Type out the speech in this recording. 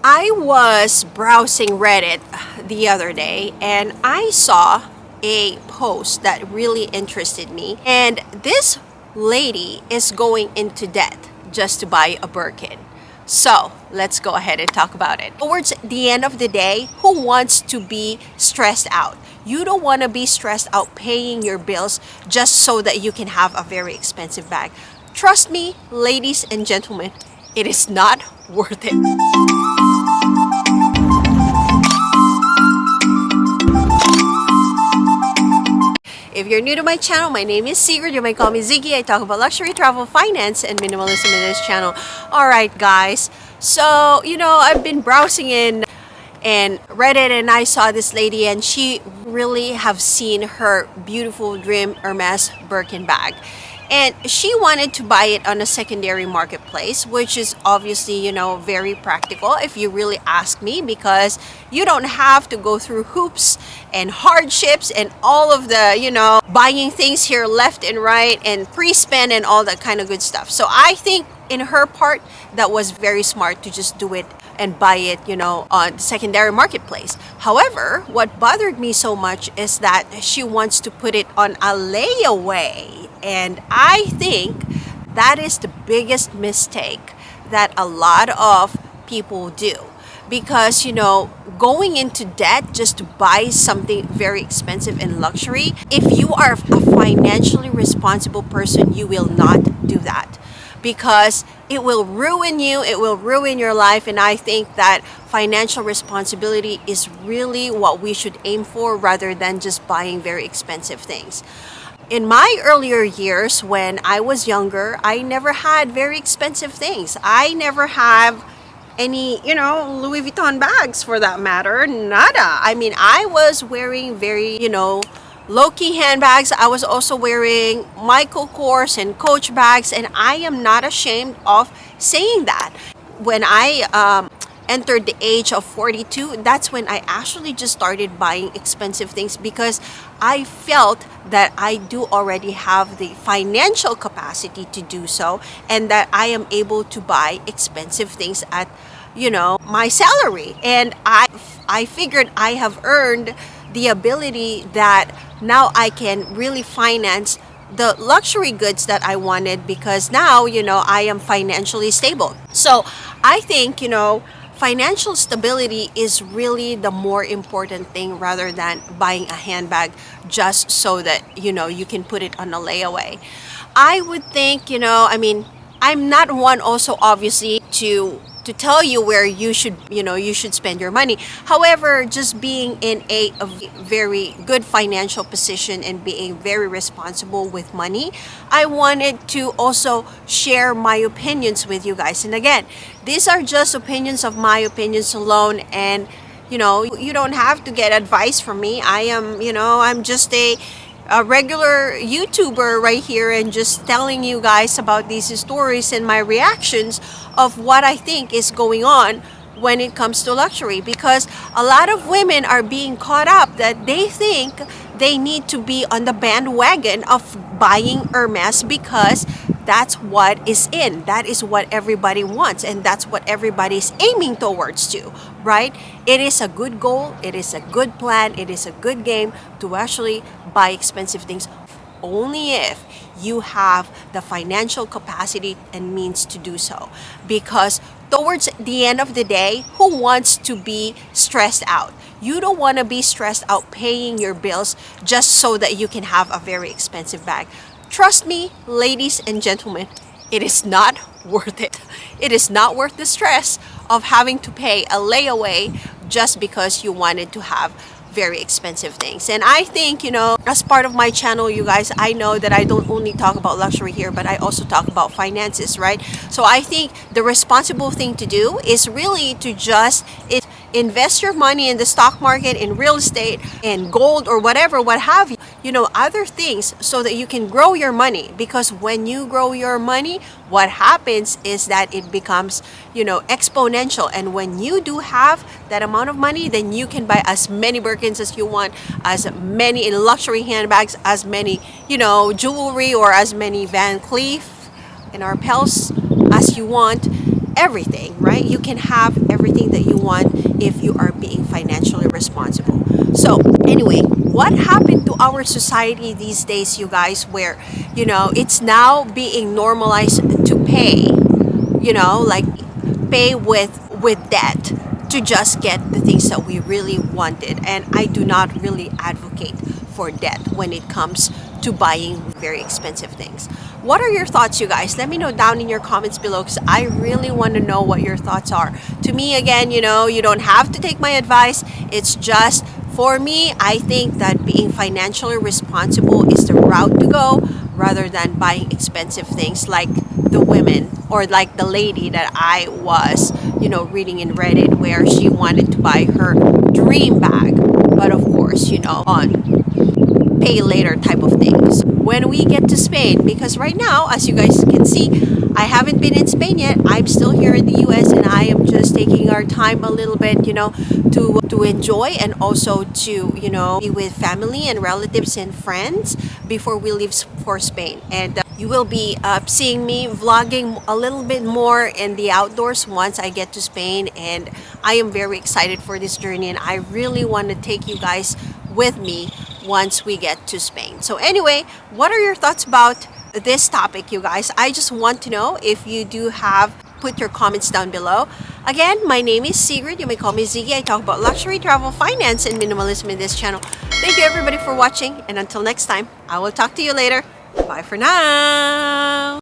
I was browsing Reddit the other day and I saw a post that really interested me. And this lady is going into debt just to buy a Birkin. So let's go ahead and talk about it. Towards the end of the day, who wants to be stressed out? You don't want to be stressed out paying your bills just so that you can have a very expensive bag. Trust me, ladies and gentlemen, it is not worth it. If you're new to my channel, my name is Sigrid. You might call me Ziggy. I talk about luxury, travel, finance, and minimalism in this channel. Alright guys, so I've been browsing in and Reddit and I saw this lady and she really have seen her beautiful dream Hermes Birkin bag. And she wanted to buy it on a secondary marketplace, which is obviously, very practical if you really ask me, because you don't have to go through hoops and hardships and all of the, buying things here left and right and pre-spend and all that kind of good stuff. So I think in her part, that was very smart to just do it and buy it, on the secondary marketplace. However, what bothered me so much is that she wants to put it on a layaway. And I think that is the biggest mistake that a lot of people do. Because, going into debt just to buy something very expensive and luxury, if you are a financially responsible person, you will not do that. Because it will ruin you, it will ruin your life, and I think that financial responsibility is really what we should aim for rather than just buying very expensive things. In my earlier years, when I was younger, I never had very expensive things. I never have any, Louis Vuitton bags for that matter, nada. I mean, I was wearing very, low-key handbags. I was also wearing Michael Kors and Coach bags, and I am not ashamed of saying that. When I entered the age of 42, that's when I actually just started buying expensive things, because I felt that I do already have the financial capacity to do so, and that I am able to buy expensive things at my salary. And I figured I have earned the ability that now I can really finance the luxury goods that I wanted, because now I am financially stable. So I think financial stability is really the more important thing rather than buying a handbag just so that you can put it on a layaway. I would think I'm not one also obviously to tell you where you should spend your money. However, just being in a very good financial position and being very responsible with money, I wanted to also share my opinions with you guys. And again, these are just opinions of my opinions alone, and you don't have to get advice from me. I am, I'm just a regular YouTuber right here and just telling you guys about these stories and my reactions of what I think is going on when it comes to luxury. Because a lot of women are being caught up that they think they need to be on the bandwagon of buying Hermes because that's what is in. That is what everybody wants, and that's what everybody's aiming towards to, right? It is a good goal, it is a good plan, it is a good game to actually buy expensive things, only if you have the financial capacity and means to do so. Because towards the end of the day, who wants to be stressed out? You don't want to be stressed out paying your bills just so that you can have a very expensive bag. Trust me, ladies and gentlemen, it is not worth it. It is not worth the stress of having to pay a layaway just because you wanted to have very expensive things. And I think, as part of my channel, you guys, I know that I don't only talk about luxury here, but I also talk about finances, right? So I think the responsible thing to do is really to just invest your money in the stock market, in real estate, in gold, or whatever, what have you, other things, so that you can grow your money. Because when you grow your money, what happens is that it becomes, exponential. And when you do have that amount of money, then you can buy as many Birkins as you want, as many luxury handbags, as many, jewelry, or as many Van Cleef and Arpels as you want. Everything, right? You can have everything that you one if you are being financially responsible. So anyway, what happened to our society these days, you guys, where it's now being normalized to pay, like pay with debt to just get the things that we really wanted. And I do not really advocate for debt when it comes to buying very expensive things. What are your thoughts, you guys? Let me know down in your comments below, because I really want to know what your thoughts are. To me, again, you don't have to take my advice. It's just for me, I think that being financially responsible is the route to go, rather than buying expensive things like the women, or like the lady that I was, reading in Reddit, where she wanted to buy her dream bag, but of course, on pay later type of things when we get to Spain. Because right now, as you guys can see, I haven't been in Spain yet. I'm still here in the US, and I am just taking our time a little bit, to enjoy, and also to, be with family and relatives and friends before we leave for Spain. And you will be seeing me vlogging a little bit more in the outdoors once I get to Spain. And I am very excited for this journey, and I really want to take you guys with me once we get to Spain. So anyway, what are your thoughts about this topic, you guys? I just want to know. If you do have, put your comments down below. Again, my name is Sigrid. You may call me Ziggy. I talk about luxury, travel, finance, and minimalism in this channel. Thank you everybody for watching, and until next time, I will talk to you later. Bye for now.